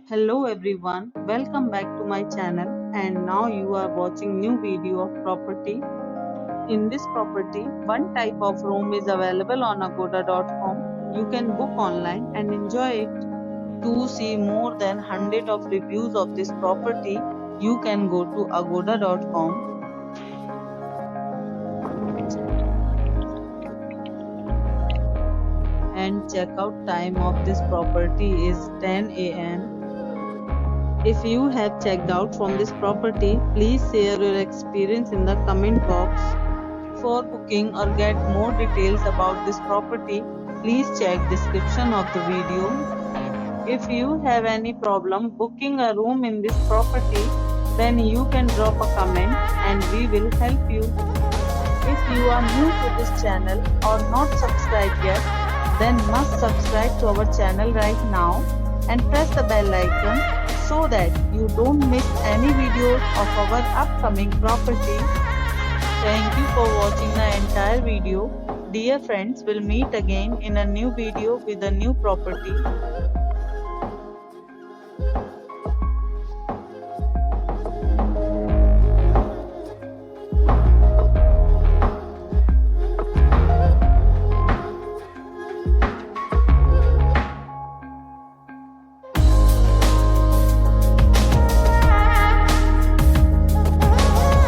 Hello everyone, welcome back to my channel and now you are watching new video of property. In this property, one type of room is available on agoda.com. You can book online and enjoy it. To see more than 100 of reviews of this property, you can go to agoda.com and checkout time of this property is 10 a.m. If you have checked out from this property, please share your experience in the comment box. For booking or get more details about this property, please check description of the video. If you have any problem booking a room in this property, then you can drop a comment and we will help you. If you are new to this channel or not subscribed yet, then must subscribe to our channel right now and press the bell icon so that you don't miss any videos of our upcoming property. Thank you for watching the entire video. Dear friends, we'll meet again in a new video with a new property.